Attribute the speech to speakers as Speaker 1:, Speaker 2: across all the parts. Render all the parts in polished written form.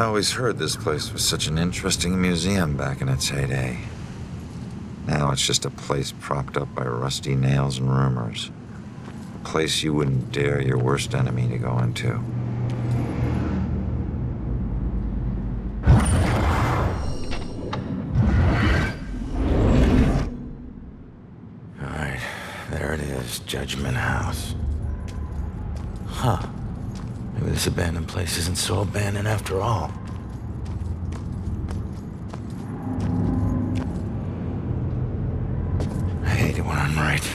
Speaker 1: I always heard this place was such an interesting museum back in its heyday. Now it's just a place propped up by rusty nails and rumors. A place you wouldn't dare your worst enemy to go into. Alright, there it is, Judgment House. Huh. Maybe this abandoned place isn't so abandoned after all. I hate it when I'm right.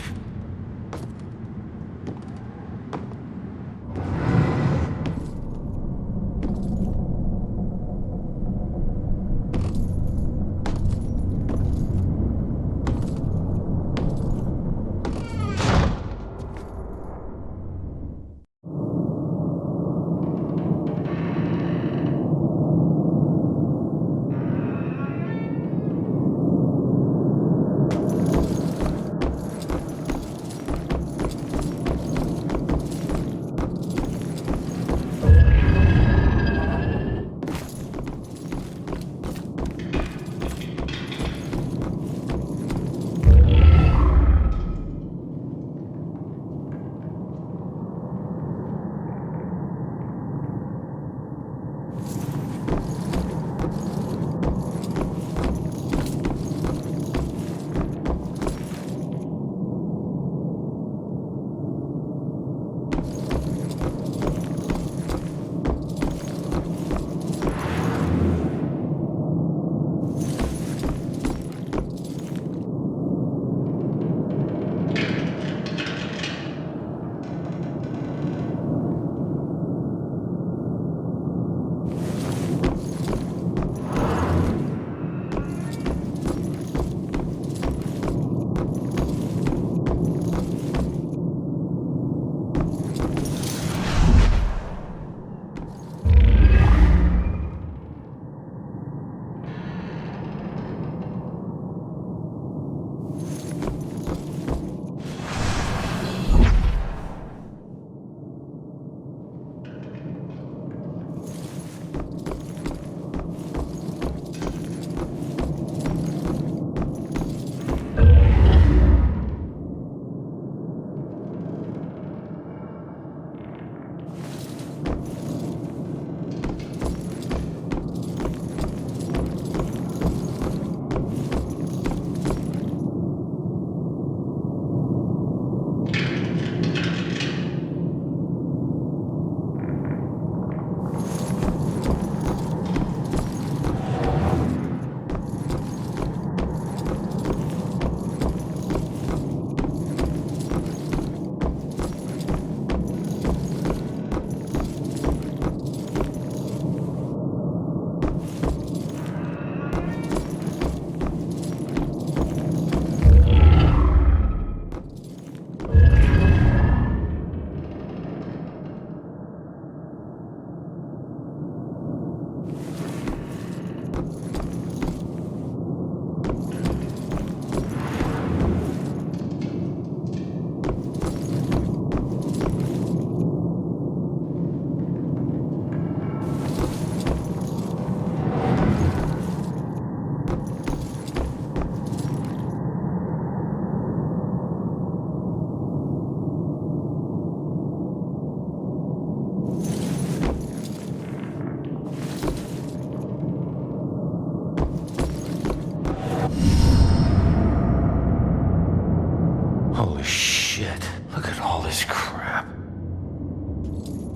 Speaker 1: Holy shit, look at all this crap.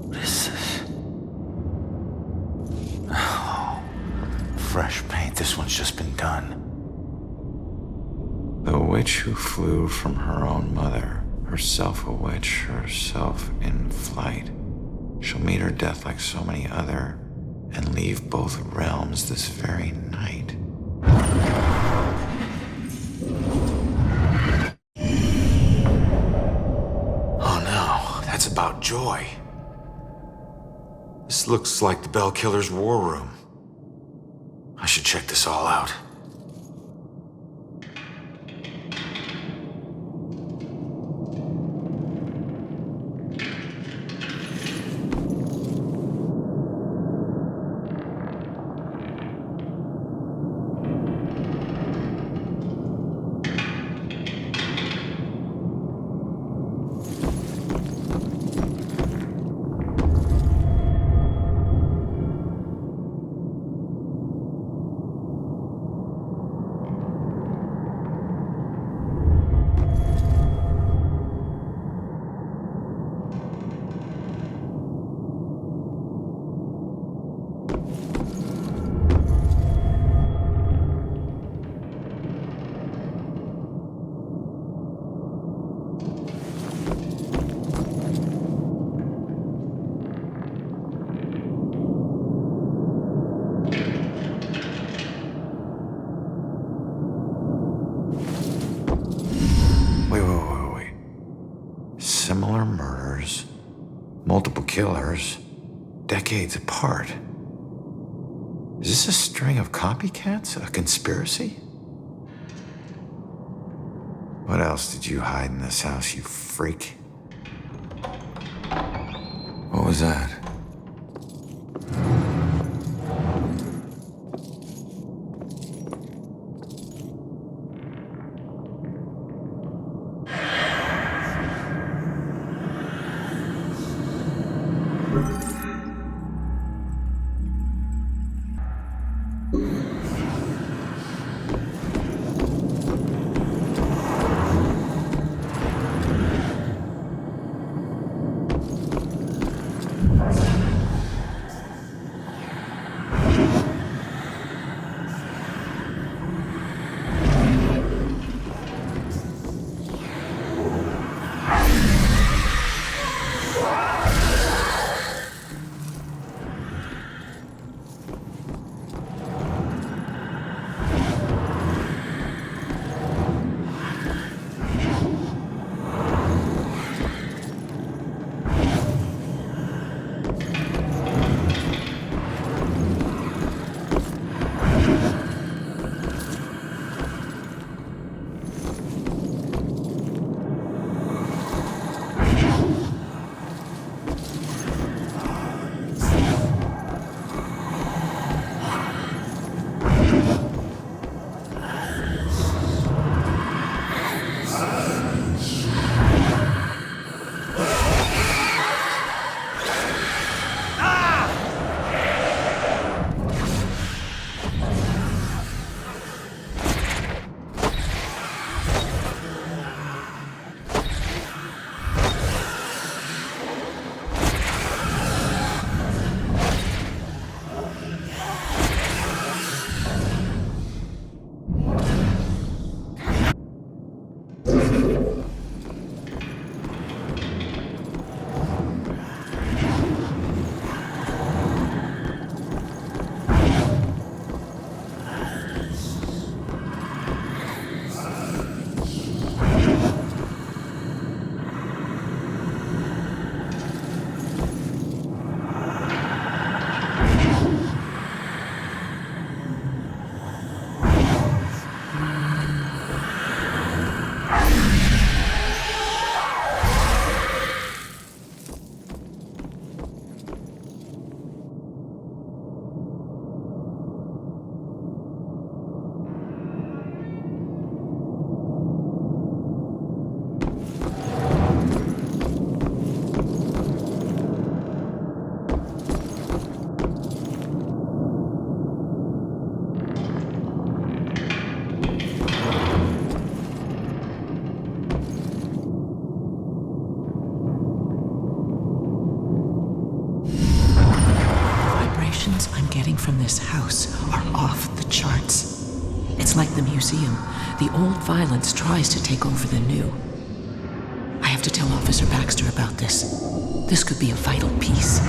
Speaker 1: What is this? Oh, fresh paint, this one's just been done. The witch who flew from her own mother, herself a witch, herself in flight. She'll meet her death like so many other, and leave both realms this very night. That's about Joy. This looks like the Bell Killer's war room. I should check this all out. Multiple killers, decades apart. Is this a string of copycats? A conspiracy? What else did you hide in this house, you freak? What was that?
Speaker 2: From this house are off the charts. It's like the museum. The old violence tries to take over the new. I have to tell Officer Baxter about this. This could be a vital piece.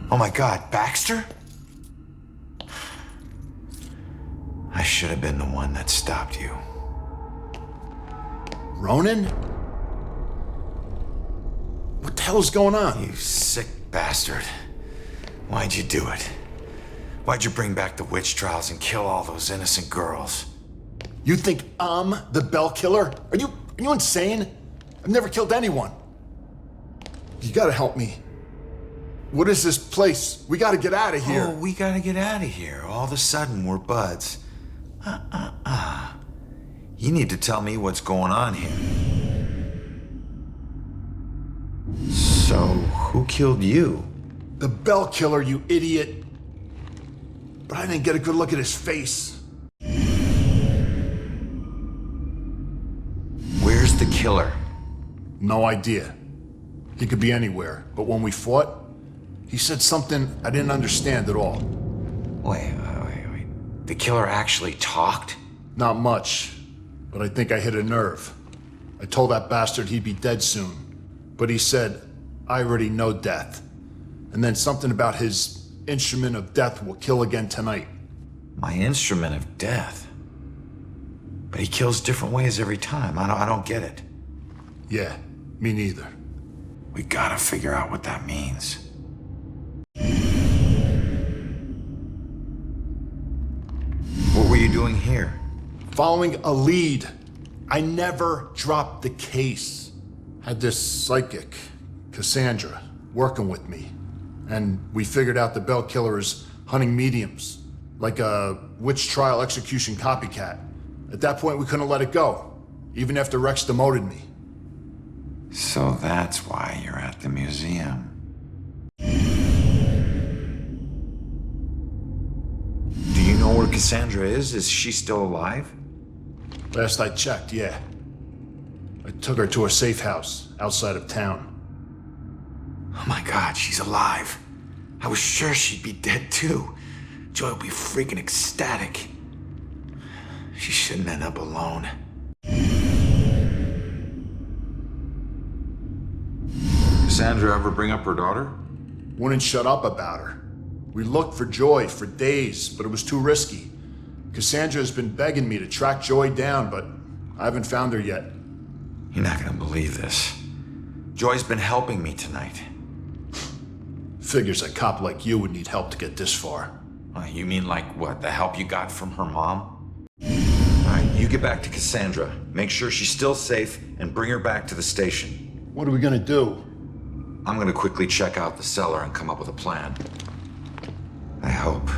Speaker 3: Oh my God, Baxter? I should have been the one that stopped you.
Speaker 4: Ronan? What the hell is going on?
Speaker 3: You sick bastard. Why'd you do it? Why'd you bring back the witch trials and kill all those innocent girls?
Speaker 4: You think I'm the Bell Killer? Are you insane? I've never killed anyone. You gotta help me. What is this place? We gotta get out of here.
Speaker 3: Oh, we gotta get out of here. All of a sudden, we're buds. You need to tell me what's going on here. So, who killed you?
Speaker 4: The Bell Killer, you idiot. But I didn't get a good look at his face.
Speaker 3: Where's the killer?
Speaker 4: No idea. He could be anywhere. But when we fought, he said something I didn't understand at all.
Speaker 3: Wait. The killer actually talked?
Speaker 4: Not much, but I think I hit a nerve. I told that bastard he'd be dead soon, but he said, I already know death. And then something about his instrument of death will kill again tonight.
Speaker 3: My instrument of death? But he kills different ways every time. I don't get it.
Speaker 4: Yeah, me neither.
Speaker 3: We gotta figure out what that means. What were you doing here?
Speaker 4: Following a lead. I never dropped the case. Had this psychic, Cassandra, working with me. And we figured out the Bell Killer is hunting mediums, like a witch trial execution copycat. At that point, we couldn't let it go, even after Rex demoted me.
Speaker 3: So that's why you're at the museum. Do you know where Cassandra is? Is she still alive?
Speaker 4: Last I checked, yeah. I took her to a safe house outside of town.
Speaker 3: Oh my God, she's alive. I was sure she'd be dead too. Joy would be freaking ecstatic. She shouldn't end up alone.
Speaker 1: Cassandra ever bring up her daughter?
Speaker 4: Wouldn't shut up about her. We looked for Joy for days, but it was too risky. Cassandra has been begging me to track Joy down, but I haven't found her yet.
Speaker 3: You're not gonna believe this. Joy's been helping me tonight.
Speaker 4: Figures a cop like you would need help to get this far.
Speaker 3: You mean like what? The help you got from her mom? Alright, you get back to Cassandra. Make sure she's still safe and bring her back to the station.
Speaker 4: What are we gonna do?
Speaker 3: I'm gonna quickly check out the cellar and come up with a plan. I hope.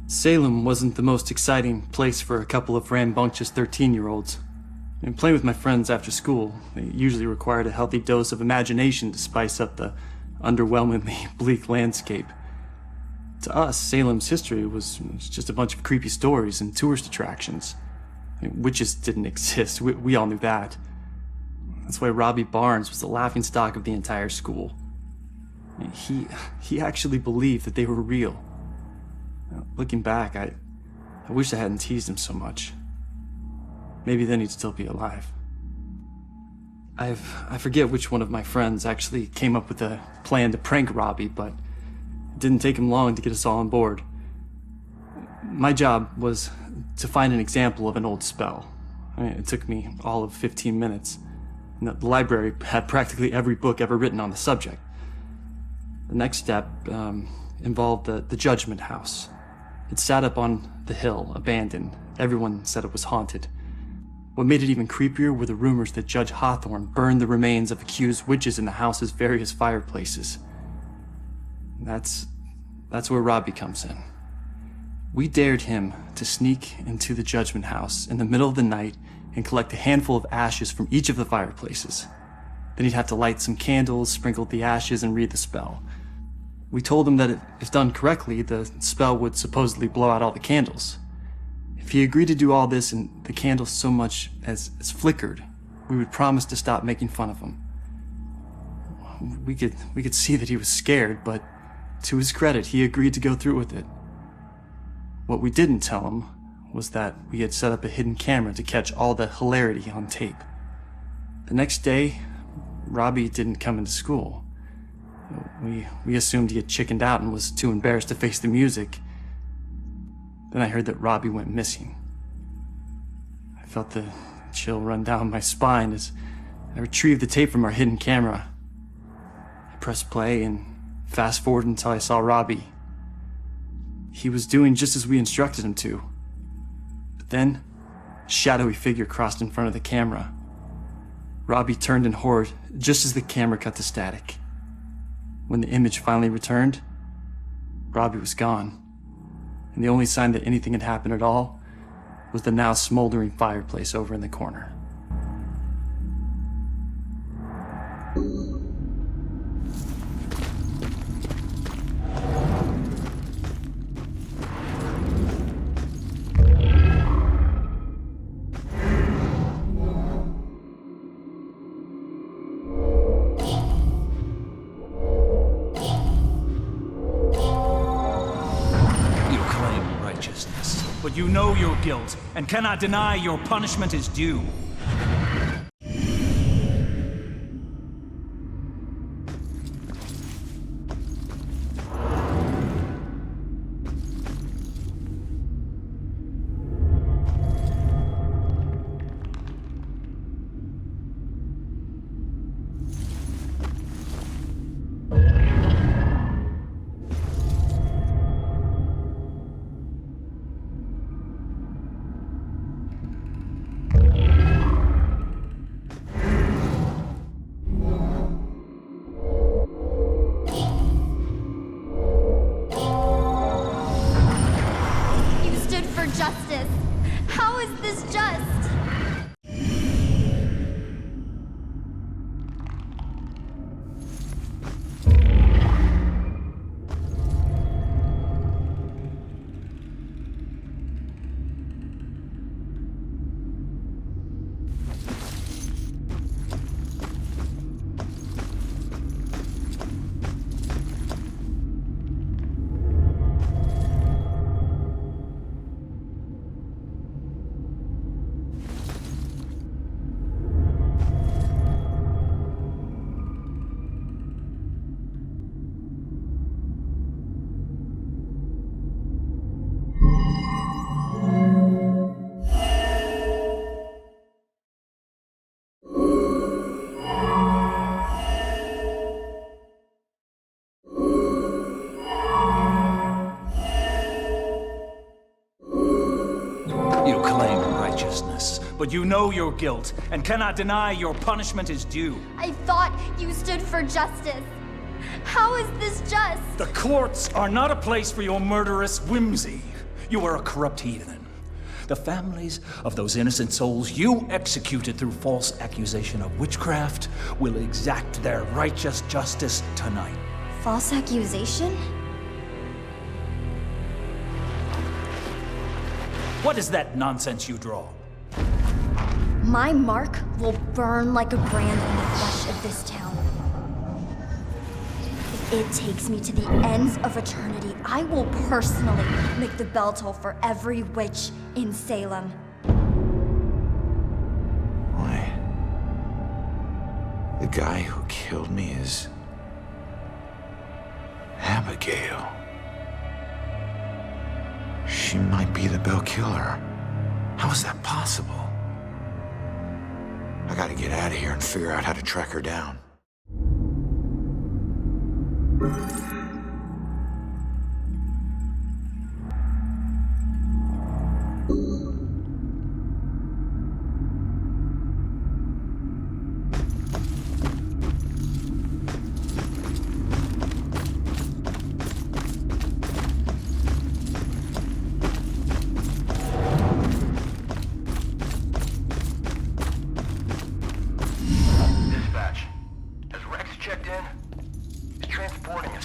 Speaker 5: Salem wasn't the most exciting place for a couple of rambunctious 13-year-olds. And playing with my friends after school, they usually required a healthy dose of imagination to spice up the underwhelmingly bleak landscape. To us, Salem's history was just a bunch of creepy stories and tourist attractions. Witches didn't exist, we all knew that. That's why Robbie Barnes was the laughingstock of the entire school. He actually believed that they were real. Looking back, I wish I hadn't teased him so much. Maybe then he'd still be alive. I forget which one of my friends actually came up with a plan to prank Robbie, but it didn't take him long to get us all on board. My job was to find an example of an old spell. It took me all of 15 minutes. And the library had practically every book ever written on the subject. The next step involved the Judgment House. It sat up on the hill, abandoned. Everyone said it was haunted. What made it even creepier were the rumors that Judge Hawthorne burned the remains of accused witches in the house's various fireplaces. That's where Robbie comes in. We dared him to sneak into the Judgment House in the middle of the night and collect a handful of ashes from each of the fireplaces. Then he'd have to light some candles, sprinkle the ashes, and read the spell. We told him that if done correctly, the spell would supposedly blow out all the candles. If he agreed to do all this and the candles so much as flickered, we would promise to stop making fun of him. We could see that he was scared, but to his credit, he agreed to go through with it. What we didn't tell him was that we had set up a hidden camera to catch all the hilarity on tape. The next day, Robbie didn't come into school. We assumed he had chickened out and was too embarrassed to face the music. Then I heard that Robbie went missing. I felt the chill run down my spine as I retrieved the tape from our hidden camera. I pressed play and fast forward until I saw Robbie. He was doing just as we instructed him to. But then, a shadowy figure crossed in front of the camera. Robbie turned in horror just as the camera cut to static. When the image finally returned, Robbie was gone. And the only sign that anything had happened at all was the now smoldering fireplace over in the corner.
Speaker 6: But you know your guilt, and cannot deny your punishment is due.
Speaker 7: Justice. How is this just?
Speaker 6: You claim righteousness, but you know your guilt, and cannot deny your punishment is due.
Speaker 7: I thought you stood for justice. How is this just?
Speaker 6: The courts are not a place for your murderous whimsy. You are a corrupt heathen. The families of those innocent souls you executed through false accusation of witchcraft will exact their righteous justice tonight.
Speaker 7: False accusation?
Speaker 6: What is that nonsense you draw?
Speaker 7: My mark will burn like a brand on the flesh of this town. If it takes me to the ends of eternity, I will personally make the bell toll for every witch in Salem.
Speaker 3: Wait. The guy who killed me is Abigail. She might be the Bell Killer. How is that possible? I gotta get out of here and figure out how to track her down.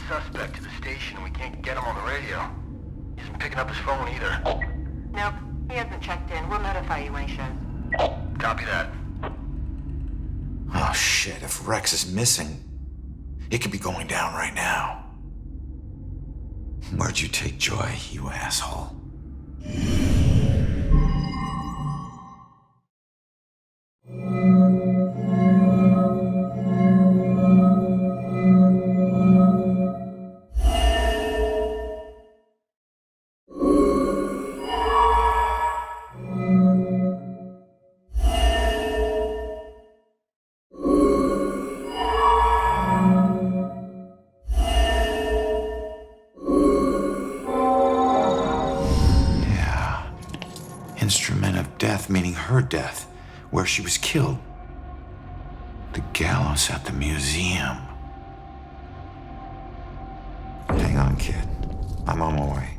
Speaker 8: Suspect to the station and we can't get him on the radio. He isn't picking up his phone either.
Speaker 9: Nope, he hasn't checked in. We'll notify you when he shows.
Speaker 8: Copy that.
Speaker 3: Oh shit, if Rex is missing, it could be going down right now. Where'd you take Joy, you asshole? Instrument of death, meaning her death, where she was killed. The gallows at the museum. Hang on, kid. I'm on my way.